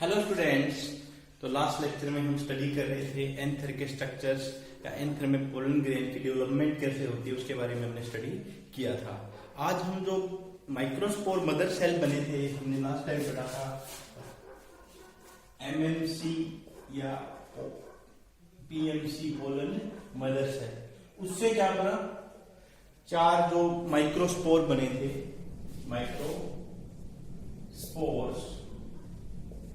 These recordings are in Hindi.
Hello students. तो लास्ट लेक्चर में हम स्टडी कर रहे थे एंथर के स्ट्रक्चर्स या एंथर में पोलन ग्रेन की डेवलपमेंट कैसे होती है उसके बारे में हमने स्टडी किया था। आज हम जो माइक्रोस्पोर मदर सेल बने थे, हमने लास्ट टाइम पढ़ा था एमएमसी या पीएमसी पोलन मदर सेल। उससे क्या बना, चार जो माइक्रोस्पोर बने थे,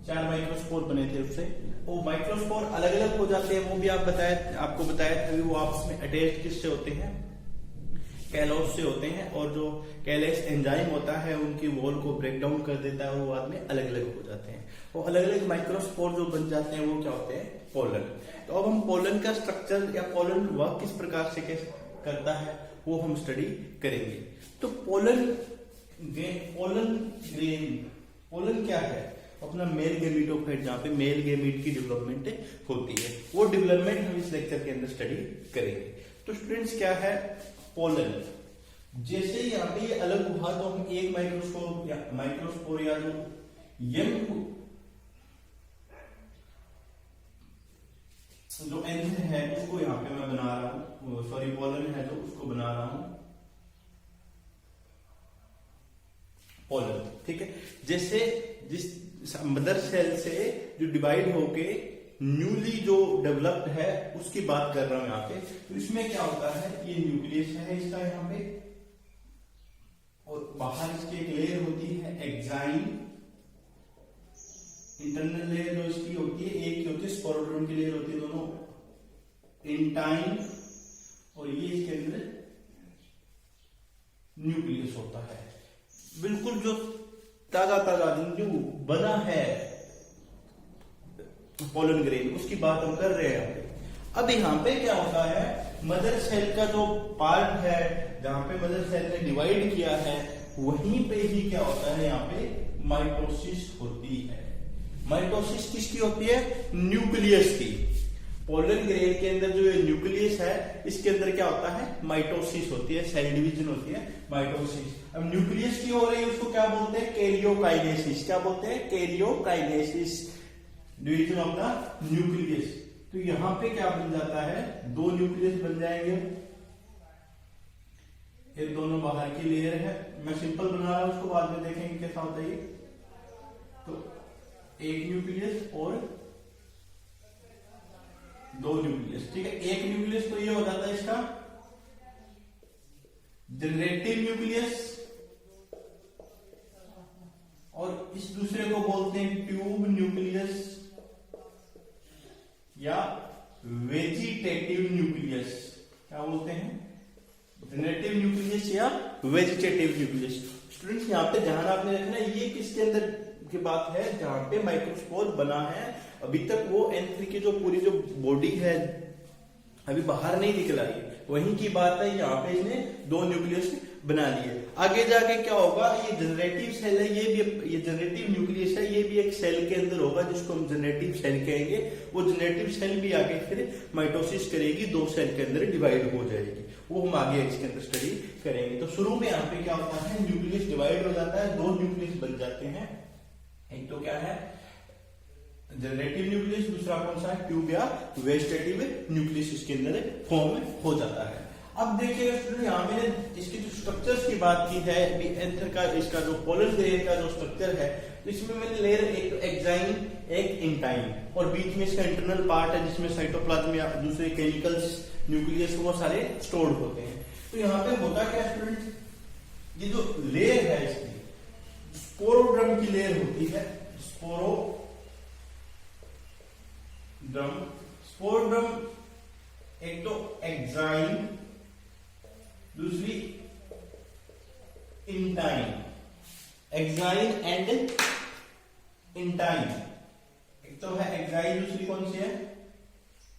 चार माइक्रोस्पोर बने थे। उससे वो माइक्रोस्पोर अलग अलग हो जाते हैं, वो भी आपको बताया था। वो आपस में अटैच किससे होते हैं, कैलोस से होते हैं। और जो कैलेस एंजाइम होता है उनकी वॉल को ब्रेक डाउन कर देता है, वो बाद में अलग अलग हो जाते हैं। वो अलग अलग माइक्रोस्पोर जो बन जाते हैं वो क्या होते हैं, पोलन। तो अब हम पोलन का स्ट्रक्चर या पोलन वर्क किस प्रकार से करता है वो हम स्टडी करेंगे। तो पोलन क्या है, अपना मेल गैमीटोफाइट, जहां पे मेल गैमीट की डेवलपमेंट होती है, वो डेवलपमेंट हम इस लेक्चर के अंदर स्टडी करेंगे। तो स्टूडेंट्स क्या है पोलन, जैसे यहाँ पे ये अलग हुआ तो हम एक माइक्रोस्पोर या जो जो एंथर है उसको यहाँ पे मैं बना रहा हूं, सॉरी पोलन है जो उसको बना रहा हूं पोलन। ठीक है, जैसे जिस मदर सेल से जो डिवाइड होके न्यूली जो डेवलप्ड है उसकी बात कर रहा हूं यहाँ पे। तो इसमें क्या होता है, ये न्यूक्लियस है इसका यहाँ पे, और बाहर इसकी एक लेयर होती है एक्साइन, इंटरनल लेयर जो इसकी होती है, एक की होती है स्पोरोड्रोम की लेयर होती है, दोनों इंटाइन, और ये इसके अंदर न्यूक्लियस होता है। बिल्कुल जो ताजा न्यू बना है पोलन ग्रेन, उसकी बात हम कर रहे हैं। अब यहाँ पे क्या होता है, मदर सेल का जो पार्ट है जहां पे मदर सेल ने डिवाइड किया है, वहीं पे ही क्या होता है, यहाँ पे माइटोसिस होती है। माइटोसिस किसकी होती है, न्यूक्लियस की। पोलन ग्रेन के अंदर जो न्यूक्लियस है इसके अंदर क्या होता है, माइटोसिस होती है, सेल डिवीजन होती है, माइटोसिस। अब न्यूक्लियस की हो रही है उसको क्या बोलते हैं, कैरियोकाइनेसिस। क्या बोलते हैं, karyokinesis, division of the nucleus. तो यहां पे क्या बन जाता है, दो न्यूक्लियस बन जाएंगे, ये दोनों बाहर की लेयर है। मैं सिंपल बना रहा हूं, उसको बाद में देखेंगे कैसा होता है। तो एक न्यूक्लियस और दो न्यूक्लियस। ठीक है, एक न्यूक्लियस तो ये हो जाता है इसका जनरेटिव न्यूक्लियस, और इस दूसरे को बोलते हैं ट्यूब न्यूक्लियस या वेजिटेटिव न्यूक्लियस। क्या बोलते हैं, जनरेटिव न्यूक्लियस या वेजिटेटिव न्यूक्लियस। स्टूडेंट्स यहाँ पे ध्यान आपने रखना, ये किसके अंदर की बात है, जहां पे माइक्रोस्पोर बना है। अभी तक वो एंथर की जो पूरी जो बॉडी है अभी बाहर नहीं निकल आई, वहीं की बात है। यहाँ पे इसने दो न्यूक्लियस बना लिए। आगे जाके क्या होगा, ये जनरेटिव सेल है, ये जनरेटिव न्यूक्लियस है, ये भी एक सेल के अंदर होगा जिसको हम जनरेटिव सेल कहेंगे। वो जनरेटिव सेल भी आगे फिर माइटोसिस करेगी, दो सेल के अंदर डिवाइड हो जाएगी, वो हम आगे इसके अंदर स्टडी करेंगे। तो शुरू में यहाँ पे क्या होता है, न्यूक्लियस डिवाइड हो जाता है, दो न्यूक्लियस बन जाते हैं। एक तो क्या है जनरेटिव न्यूक्लियस, दूसरा कौन सा है, ट्यूब या वेजिटेटिव न्यूक्लियस इसके अंदर फॉर्म हो जाता है। अब देखिए स्टूडेंट, यहाँ मैंने इसकी जो स्ट्रक्चर्स की बात की है, एंथर का इसका जो पोलन ग्रेन का जो स्ट्रक्चर है, तो इसमें मैंने लेयर एक तो एक्साइन, एक इंटाइन, और बीच में इसका इंटरनल पार्ट है जिसमें साइटोप्लाज्म या दूसरे केमिकल्स न्यूक्लियस वो सारे स्टोर्ड होते हैं। तो यहाँ पे होता क्या स्टूडेंट, ये जो लेयर है इसकी स्पोरोड्रम की लेयर होती है, स्पोरोड्रम एक तो एक्साइन, दूसरी इंटाइन, एक्साइन एंड इंटाइन। एक तो है एक्साइन, दूसरी कौन सी है,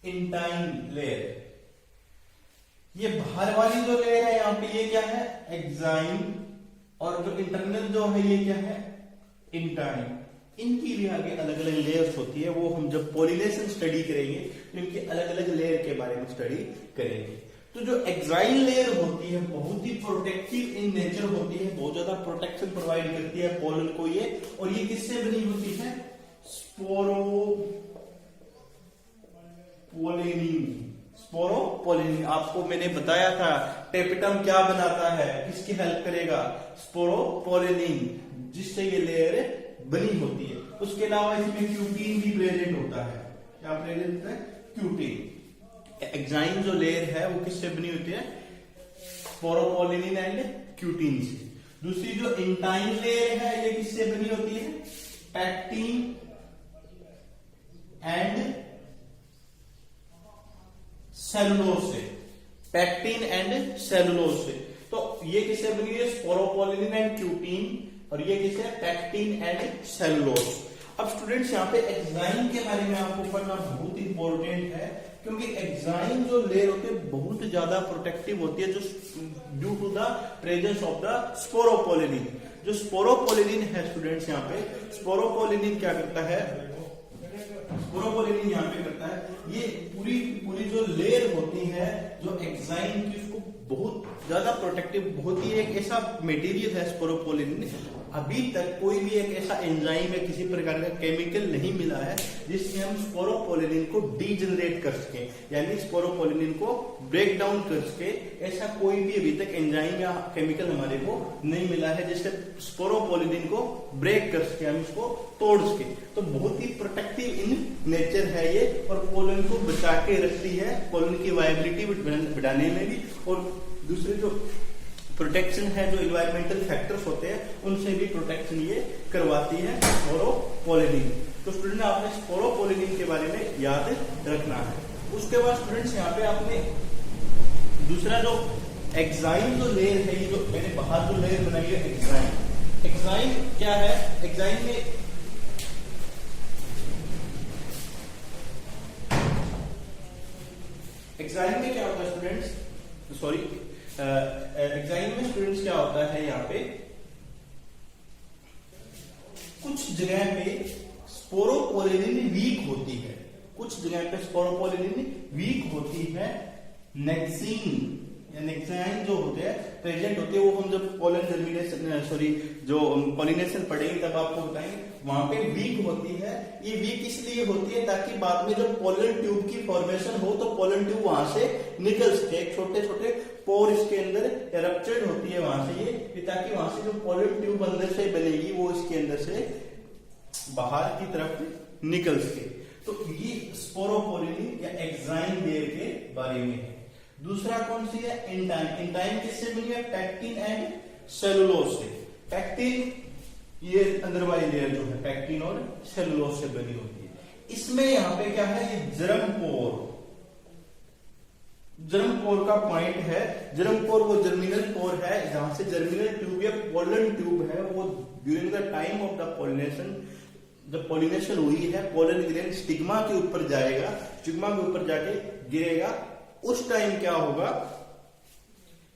इंटाइन लेयर। ये बाहर वाली जो लेयर है यहाँ पे, ये क्या है, एक्साइन, और जो इंटरनल जो है ये क्या है, इंटाइन। इनकी भी आगे अलग अलग लेयर्स होती है, वो हम जब पॉलिनेशन स्टडी करेंगे तो इनके अलग अलग लेयर के बारे में स्टडी करेंगे। तो जो एक्साइन लेयर होती है बहुत ही प्रोटेक्टिव इन नेचर होती है, बहुत ज्यादा प्रोटेक्शन प्रोवाइड करती है पोलन को ये, और ये किससे बनी होती है, स्पोरोपोलिनिन आपको मैंने बताया था, टेपिटम क्या बनाता है, किसकी हेल्प करेगा, स्पोरोपोलिनिन, जिससे ये लेयर बनी होती है। उसके अलावा इसमें क्यूटीन भी प्रेजेंट होता है। क्या प्रेजेंट होता है? क्यूटीन। एक्साइन जो लेयर है वो किससे बनी होती है? स्पोरोपोलिनिन एंड क्यूटीन से। दूसरी जो इंटाइन लेयर है ये किससे बनी होती है? पैक्टीन एंड सेलुलोज से। पैक्टीन एंड सेलुलोज से। तो ये किससे बनी है? Sporopollenin and cutin. और ये किससे है? Pectin and cellulose. अब स्टूडेंट्स यहाँ पे एक्साइन के बारे में आपको पढ़ना बहुत इंपॉर्टेंट है, क्योंकि एक्साइन जो लेयर होती है बहुत ज्यादा प्रोटेक्टिव होती है, जो due to the presence of the sporopollenin. जो स्पोरोपोलिनिन है स्टूडेंट्स, यहाँ पे स्पोरोपोलिनिन क्या करता है? स्पोरोपोलिनिन यहाँ पे करता है, ये पूरी पूरी जो लेयर होती है जो एक्साइन की, उसको बहुत ज्यादा प्रोटेक्टिव होती है। एक ऐसा मटेरियल है स्पोरोपोलिनिन, अभी तक कोई भी एक ऐसा एंजाइम या किसी प्रकार का केमिकल नहीं मिला है जिससे हम स्पोरोपोलिनिन को डीजनरेट कर सके, यानी स्पोरोपोलिनिन को ब्रेक डाउन कर सके। ऐसा कोई भी अभी तक एंजाइम या केमिकल हमारे को नहीं मिला है जिससे स्पोरोपोलिनिन को ब्रेक कर सके, हम इसको तोड़ सके। तो बहुत ही प्रोटेक्टिव इन नेचर है ये, और पोलन को बचा के रखती है, पोलन की वायबिलिटी बढ़ाने में भी, और दूसरे जो प्रोटेक्शन है, जो इन्वायरमेंटल फैक्टर्स होते हैं उनसे भी प्रोटेक्शन ये करवाती है स्पोरोपोलिनिन। तो स्टूडेंट आपने स्पोरोपोलिनिन के बारे में याद रखना है। उसके बाद स्टूडेंट्स यहाँ पे आपने दूसरा जो एक्साइन जो लेयर है, ये जो मैंने बाहर जो लेयर बनाई है एक्साइन। एक्साइन क्या है? एक्साइन में एक्साइन में क्या होता है स्टूडेंट्स? सॉरी, एक्साइन में स्टूडेंट्स क्या होता है, यहाँ पे कुछ जगह पे स्पोरोपोलिनिन वीक होती है, कुछ जगह पे स्पोरोपोलिनिन वीक होती है। नेक्सीन या नेक्साइन जो होते हैं प्रेजेंट होते हैं, वो हम जब पोलन जर्मिनेशन जो पॉलिनेशन पढ़ेंगे तब आपको बताएंगे, वहां पे वीक होती है। ये वीक इसलिए होती है ताकि बाद में जब पोलन ट्यूब की फॉर्मेशन हो तो पोलन ट्यूब वहां से निकल सके। छोटे छोटे पोर इसके अंदर रप्चर्ड होती है वहां से ये, ताकि वहां से जो पोलन ट्यूब अंदर से बनेगी वो इसके अंदर से बाहर की तरफ निकल सके। तो ये स्पोरोपोलिनिन या एक्साइन लेयर के बारे में है। दूसरा कौन सी है? इंटाइन। इंटाइन किससे बनी है? पैक्टीन एंड सेलुलोज से। पैक्टीन ये अंदर वाली लेयर जो है पैक्टीन और सेलुलोज से बनी होती है। इसमें यहाँ पे क्या है? ये जर्म पोर, जर्म पोर का पॉइंट है। जर्म पोर वो जर्मिनल पोर है जहां से जर्मिनल ट्यूब या पोलन ट्यूब है, वो during the time of the pollination, जब पॉलिनेशन हुई है, पोलन ग्रेन स्टिग्मा के ऊपर जाएगा, स्टिग्मा के ऊपर जाके गिरेगा। उस टाइम क्या होगा?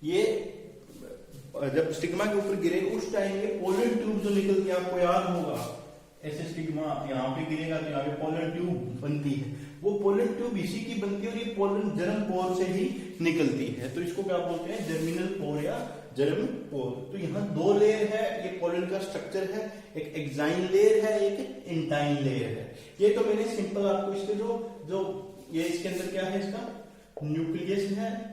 ये जब स्टिग्मा के ऊपर गिरेगा उस टाइम ये पोलन ट्यूब जो निकलती है, आपको याद होगा, ऐसे स्टिग्मा यहाँ पे गिरेगा तो यहाँ पे पोलन ट्यूब बनती है। वो पोलन ट्यूब इसी की बनती है और ये पोलन जर्म पोर से ही निकलती है। तो इसको क्या बोलते हैं? जर्मिनल पोर या जर्म पोर। तो यहाँ दो लेयर है, ये पोलन का स्ट्रक्चर है, एक एक्साइन लेयर है, एक इंटाइन लेयर है। ये तो मैंने सिंपल आपको इसके जो ये इसके अंदर क्या है, इसका न्यूक्लियस है।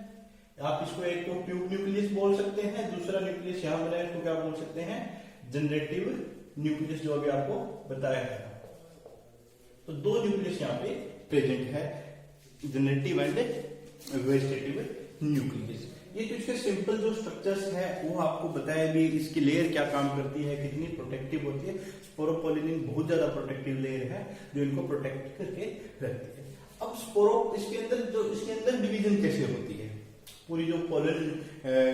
आप इसको एक तो ट्यूब न्यूक्लियस बोल सकते हैं, दूसरा न्यूक्लियस यहां बनाया इसको क्या बोल सकते हैं? जनरेटिव न्यूक्लियस, जो अभी आपको बताया है। तो दो न्यूक्लियस यहाँ पे प्रेजेंट है, जनरेटिव एंड वेजिटेटिव न्यूक्लियस। ये तो इसके सिंपल जो स्ट्रक्चर्स है वो आपको बताया भी, इसकी लेयर क्या काम करती है, कितनी प्रोटेक्टिव होती है। स्पोरोपोलिनिन बहुत ज्यादा प्रोटेक्टिव लेयर है जो इनको प्रोटेक्ट करके रखती है। अब इसके अंदर डिवीजन कैसे होती है? पूरी जो पोलन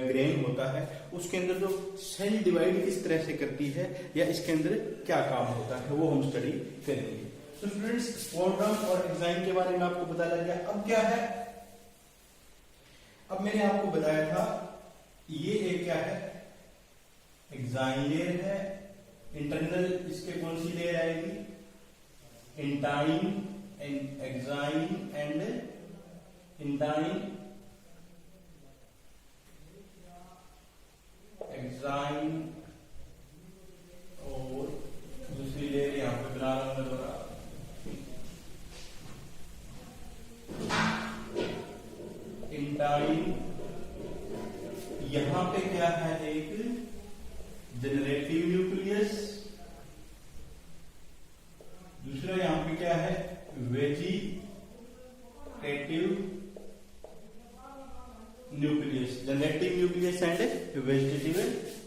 ग्रेन होता है उसके अंदर जो सेल डिवाइड किस तरह से करती है, या इसके अंदर क्या काम होता है, वो हम स्टडी करेंगे। तो स्टूडेंट्स, स्पोरड्रम और एक्साइन के बारे में आपको पता लग गया। अब क्या है? अब मैंने आपको बताया था ये एक क्या है? एक्साइन लेयर है। इंटरनल इसके कौन सी लेयर आएगी? Intine and exine and intine, exine, और दूसरी लेयर यहां पे बना रहा हूं मैं दोबारा वेजिटेटिव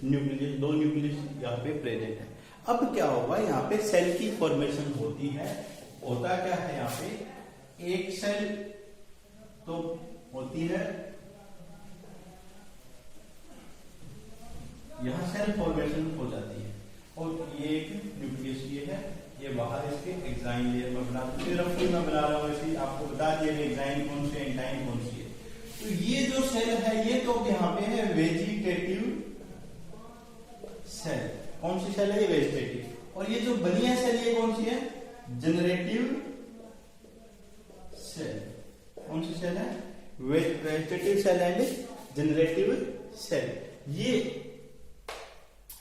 न्यूक्लियस, दो न्यूक्लियस यहाँ पे प्रेजेंट है। अब क्या होगा, यहाँ पे सेल की फॉर्मेशन होती है। होता क्या है यहाँ पे, एक सेल तो होती है, यहाँ सेल फॉर्मेशन हो जाती है और ये एक न्यूक्लियस ये है, ये बाहर इसके एक्साइन लेयर में बना, रफली मैं बना रहा हूँ ऐसे, आपको बता दिया एक्साइन कौन सी है, एंटाइन कौन सी है। तो ये जो सेल है ये तो यहाँ पे है वेजिटेटिव सेल। कौन सी सेल है, ये वेजिटेटिव। और ये जो बनी है सेल ये कौन सी है, जनरेटिव सेल। कौन सी सेल है, vegetative cell and generative cell. ये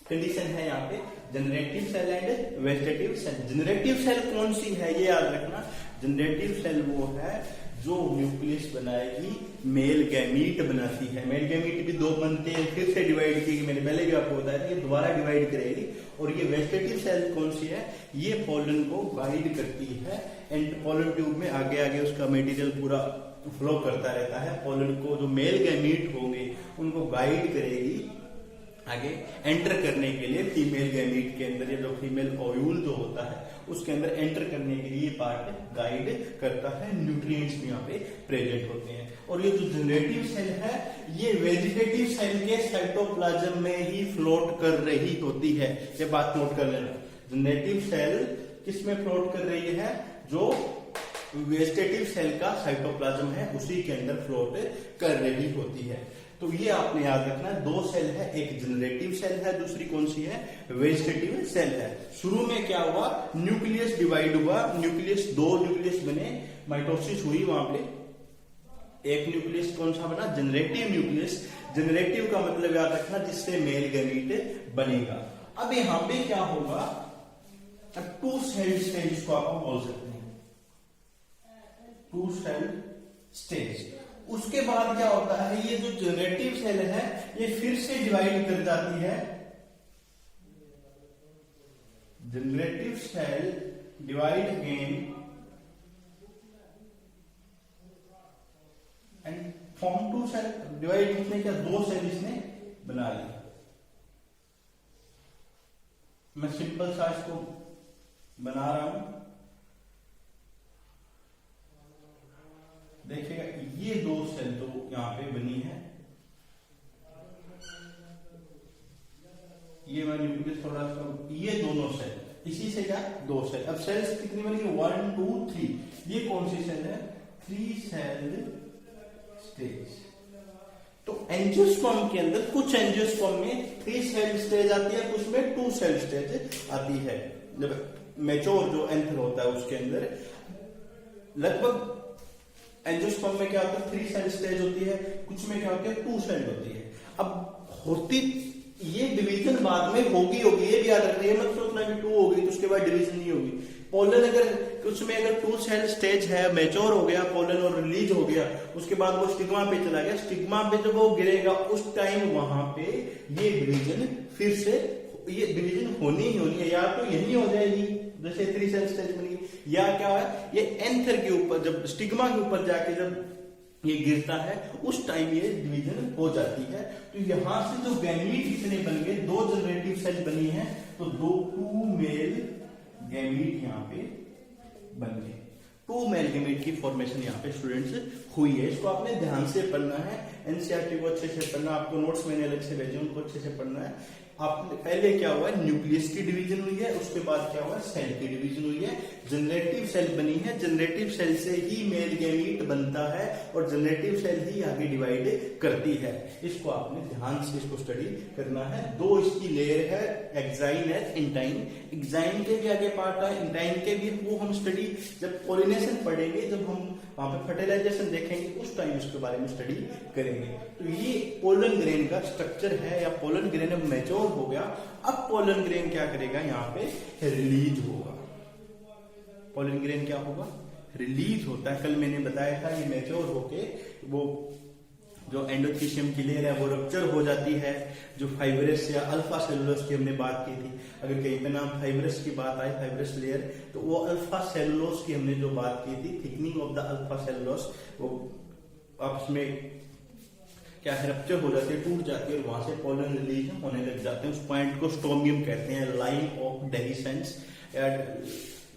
कंडीशन है यहाँ पे, generative cell and vegetative cell. Generative cell कौन सी है ये याद रखना, जनरेटिव सेल वो है जो न्यूक्लियस बनाएगी, मेल गैमीट बनाती है। मेल गैमीट भी दो बनते हैं, फिर से डिवाइड की, मैंने पहले भी आपको बताया था, ये दोबारा डिवाइड करेगी। और ये वेजिटेटिव सेल कौन सी है, ये पोलन को गाइड करती है, एंड पोलन ट्यूब में आगे आगे उसका मटेरियल पूरा फ्लो करता रहता है। पोलन को जो मेल गैमीट होंगे उनको गाइड करेगी आगे एंटर करने के लिए फीमेल गैमीट के अंदर, ये जो फीमेल ओव्यूल जो होता है उसके अंदर एंटर करने के लिए पार्ट गाइड करता है। न्यूट्रिएंट्स भी यहाँ पे प्रेजेंट होते हैं। और ये जो जनरेटिव सेल है ये वेजिटेटिव सेल के साइटोप्लाज्म में ही फ्लोट कर रही होती है, ये बात नोट कर लेना। जनरेटिव सेल किस में फ्लोट कर रही है, जो वेजिटेटिव सेल का साइटोप्लाज्म है उसी के अंदर फ्लोट कर रही होती है। तो ये आपने याद रखना, दो सेल है, एक जनरेटिव सेल है, दूसरी कौन सी है, वेजिटेटिव सेल है। शुरू में क्या हुआ, न्यूक्लियस डिवाइड हुआ, न्यूक्लियस दो न्यूक्लियस बने, माइटोसिस हुई, वहां पे एक न्यूक्लियस कौन सा बना, जनरेटिव न्यूक्लियस। जनरेटिव का मतलब याद रखना जिससे मेल गैमीट बनेगा। अब यहां पे क्या होगा, टू सेल स्टेज को आप बोल सकते हैं, टू सेल स्टेज। उसके बाद क्या होता है, ये जो जनरेटिव सेल है ये फिर से डिवाइड कर जाती है, generative cell divide again and form two cell. Divide इसने क्या, दो सेल इसने बना ली। मैं सिंपल सा इसको बना रहा हूं, देखिएगा ये दो सेल तो यहां पे बनी है, ये मैं न्यूक्लियस थोड़ा सा, ये दोनों सेल, इसी से क्या, दो सेल। अब सेल्स कितनी बनी, 1 2 3। ये कौन सी सेल है, 3 सेल स्टेज। तो एंजियोस्पर्म के अंदर कुछ एंजियोस्पर्म में 3 सेल स्टेज आती है, कुछ में 2 सेल स्टेज आती है। जब मैच्योर जो एंथर होता है उसके अंदर लगभग एंजियोस्पर्म में क्या होता है, 3 सेल स्टेज होती है, कुछ में क्या होती है, 2 सेल होती है। अब होती ये डिवीजन बाद में होगी, ये भी याद रखना, ये मत सोचना कि 2 होगी तो उसके बाद डिवीजन नहीं होगी। पोलन अगर कुछ में अगर 2 सेल स्टेज है, मैच्योर हो गया पोलन और रिलीज हो गया, उसके बाद वो स्टिग्मा पे चला गया, स्टिग्मा पे जब वो गिरेगा उस टाइम वहां पे ये डिवीजन फिर से, ये डिवीजन होनी ही होनी है, या तो यही हो जाएगी जैसे 3 सेल स्टेज बनी, या क्या है, ये एंथर के ऊपर जब स्टिग्मा के ऊपर जाके जब ये गिरता है उस टाइम ये डिवीजन हो जाती है। तो यहां से जो गैमीट कितने बन गए, 2 जनरेटिव सेल बनी है, तो 2 मेल गैमीट यहाँ पे बन गए। 2 मेल गैमीट की फॉर्मेशन यहाँ पे स्टूडेंट्स हुई है। इसको आपने ध्यान से पढ़ना है, एनसीईआरटी को अच्छे से पढ़ना, आपको नोट्स मैंने अलग से भेजे उनको अच्छे से पढ़ना है। आप पहले क्या हुआ, न्यूक्लियस की डिवीजन हुई है, उसके बाद क्या हुआ, सेल की डिवीजन हुई है, जनरेटिव सेल बनी है, जनरेटिव सेल से ही मेल गैमीट बनता है और जनरेटिव सेल ही आगे डिवाइड करती है। इसको आपने ध्यान से इसको स्टडी करना है। 2 इसकी लेयर है, एक्साइन है, इंटाइन। एक्साइन के भी आगे पार्ट है, इंटाइन के भी, वो हम स्टडी जब पोलिनेशन पढ़ेंगे, जब हम वहां पे फर्टिलाइजेशन देखेंगे उस टाइम इसके बारे में स्टडी करेंगे। तो ये पोलन ग्रेन का स्ट्रक्चर है, या पोलन ग्रेन अब मैच्योर हो गया। अब पोलन ग्रेन क्या करेगा, यहाँ पे रिलीज होगा। पोलन ग्रेन क्या होगा, रिलीज होता है। कल मैंने बताया था ये मैच्योर होके वो जो एंडोथीशियम की लेयर है वो रप्चर हो जाती है। जो फाइब्रस या अल्फा सेलुलोस की हमने बात की थी, अगर कहीं पे नाम फाइब्रस की बात आए, फाइब्रस लेयर, तो वो अल्फा सेलुलोस की हमने जो बात की थी, thickening of the alpha cellulose, वो आपस में क्या है, रप्चर हो जाती है, टूट जाती है और वहां से पोलन रिलीज होने लग जाते हैं। उस पॉइंट को स्टोमियम कहते हैं, लाइन ऑफ डेहिसेंस या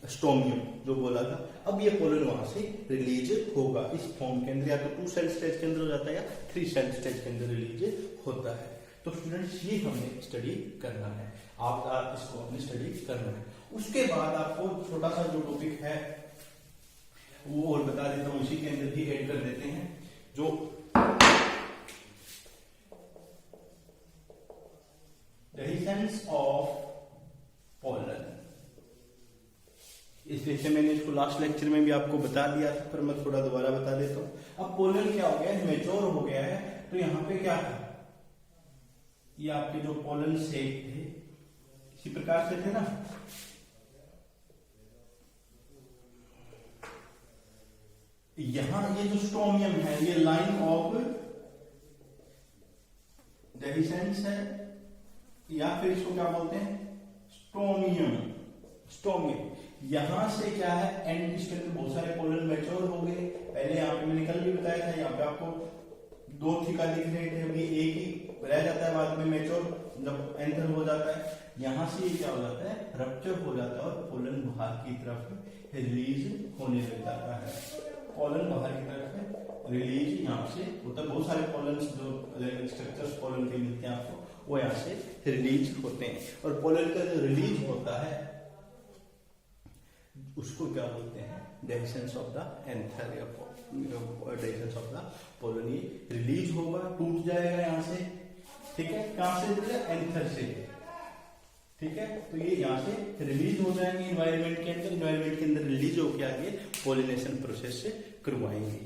स्टोमियम जो बोला था। अब ये पोलन वहां से रिलीज होगा इस फॉर्म के अंदर, या तो 2 सेल स्टेज के अंदर हो जाता है या 3 सेल स्टेज के अंदर रिलीज होता है। तो स्टूडेंट्स ये हमने स्टडी करना है, आप इसको हमने स्टडी करना है। उसके बाद आपको छोटा सा जो टॉपिक है वो और बता देता हूं, इसी के अंदर भी ऐड कर देते हैं, जो डेहिसेंस ऑफ पोलन। इस विषय मैंने इसको लास्ट लेक्चर में भी आपको बता दिया था, पर मैं थोड़ा दोबारा बता देता हूं। अब पोलन क्या हो गया है, मेच्योर हो गया है, तो यहां पे क्या है, ये आपके जो पोलन शेप थे इसी प्रकार से थे ना, यहां ये जो स्टोमियम है ये लाइन ऑफ डेहिसेंस है, या फिर इसको क्या बोलते हैं, स्टोमियम। स्टोमियम यहां से क्या है, एंड इसके अंदर बहुत सारे पोलन मैच्योर हो गए। पहले यहाँ पे मैंने कल भी बताया था, यहाँ पे आपको 2 थीका दिख रहे थे, अभी एक ही रह जाता है, बाद में मैच्योर जब एंटर हो जाता है, यहां से ये क्या हो जाता है, रप्चर हो जाता है और पोलन बाहर की तरफ रिलीज होने लग जाता है। पोलन बाहर की तरफ रिलीज यहाँ से होता है। बहुत सारे पोलन जो अलग स्ट्रक्चर्स पोलन के मिलते हैं आपको, वो यहाँ से रिलीज होते हैं। और पोलन का जो रिलीज होता है उसको क्या बोलते हैं, डेहिसेंस ऑफ द एंथर या डेहिसेंस ऑफ द पोलन। ये रिलीज होगा, टूट जाएगा यहाँ से, ठीक है, कहां से, एंथर से, ठीक है। तो ये यहाँ से रिलीज हो जाएंगे इन्वायरमेंट के अंदर, इन्वायरमेंट के अंदर रिलीज होकर आगे पोलिनेशन प्रोसेस से करवाएंगे।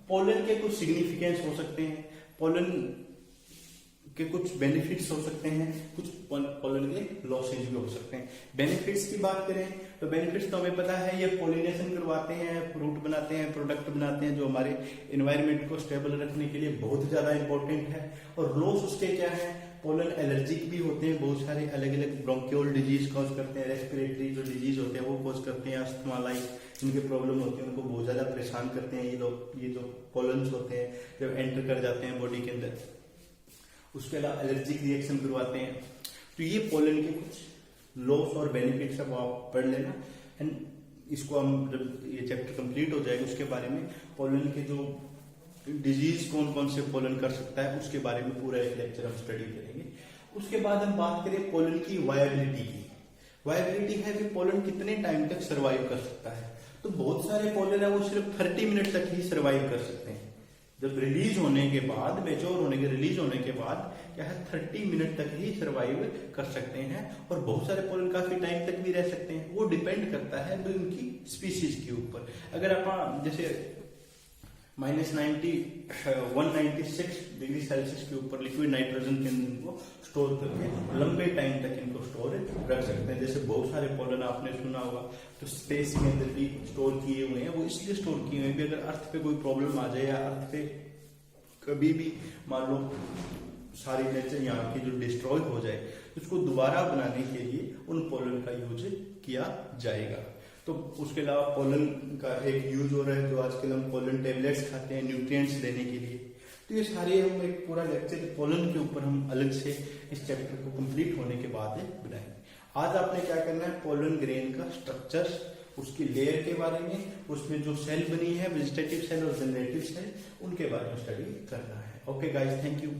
पोलन के कुछ सिग्निफिकेंस हो सकते हैं, पोलन के कुछ बेनिफिट्स हो सकते हैं, कुछ पोलन के लॉसेज भी हो सकते हैं। बेनिफिट्स की बात करें तो बेनिफिट्स तो हमें पता है, ये पोलिनेशन करवाते हैं, फ्रूट बनाते हैं, प्रोडक्ट बनाते हैं, जो हमारे एनवायरमेंट को स्टेबल रखने के लिए बहुत ज्यादा इंपॉर्टेंट है। और लॉस उसके क्या है, पोलन एलर्जिक भी होते हैं, बहुत सारे अलग अलग ब्रोंकियोल डिजीज कॉज करते हैं, रेस्पिरेटरी जो डिजीज होते हैं वो कॉज करते हैं, अस्थमा लाइक जिनके प्रॉब्लम होती है उनको बहुत ज्यादा परेशान करते हैं ये लोग। ये जो पोलन्स होते हैं जब एंटर कर जाते हैं बॉडी के अंदर, उसके अलावा एलर्जिक रिएक्शन करवाते हैं। तो ये पोलन के कुछ लॉस और बेनिफिट्स है, वो आप पढ़ लेना। एंड इसको हम जब ये चैप्टर कंप्लीट हो जाएगा उसके बारे में, पोलन के जो डिजीज कौन कौन से पोलन कर सकता है उसके बारे में पूरा एक लेक्चर हम स्टडी करेंगे। उसके बाद हम बात करें पोलन की वायबिलिटी की। वायबिलिटी है कि पोलन कितने टाइम तक सर्वाइव कर सकता है। तो बहुत सारे पोलन है वो सिर्फ 30 मिनट तक ही सर्वाइव कर सकते हैं। जब रिलीज होने के बाद, मेच्योर होने के रिलीज होने के बाद क्या है, 30 मिनट तक ही सर्वाइव कर सकते हैं। और बहुत सारे पोलन काफी टाइम तक भी रह सकते हैं, वो डिपेंड करता है उनकी स्पीसीज के ऊपर। अगर आप जैसे -196 डिग्री सेल्सियस के ऊपर लिक्विड नाइट्रोजन के अंदर इनको स्टोर करके लंबे टाइम तक इनको स्टोर रख सकते हैं। जैसे बहुत सारे पोलन आपने सुना होगा तो स्पेस के अंदर भी स्टोर किए हुए हैं, वो इसलिए स्टोर किए हुए हैं कि अगर अर्थ पे कोई प्रॉब्लम आ जाए या अर्थ पे कभी भी मान लो सारी नेचर यहाँ की जो डिस्ट्रॉय हो जाए, उसको दोबारा बनाने के लिए उन पोलन का यूज किया जाएगा। तो उसके अलावा पोलन का एक यूज हो रहा है, जो आजकल हम पोलन टेबलेट्स खाते हैं न्यूट्रिएंट्स लेने के लिए। तो ये सारे हम एक पूरा लेक्चर पोलन के ऊपर हम अलग से इस चैप्टर को कंप्लीट होने के बाद बनाएंगे। आज आपने क्या करना है, पोलन ग्रेन का स्ट्रक्चर, उसकी लेयर के बारे में, उसमें जो सेल बनी है वेजिटेटिव सेल और जनरेटिव सेल, उनके बारे में स्टडी करना है। Okay guys, thank you.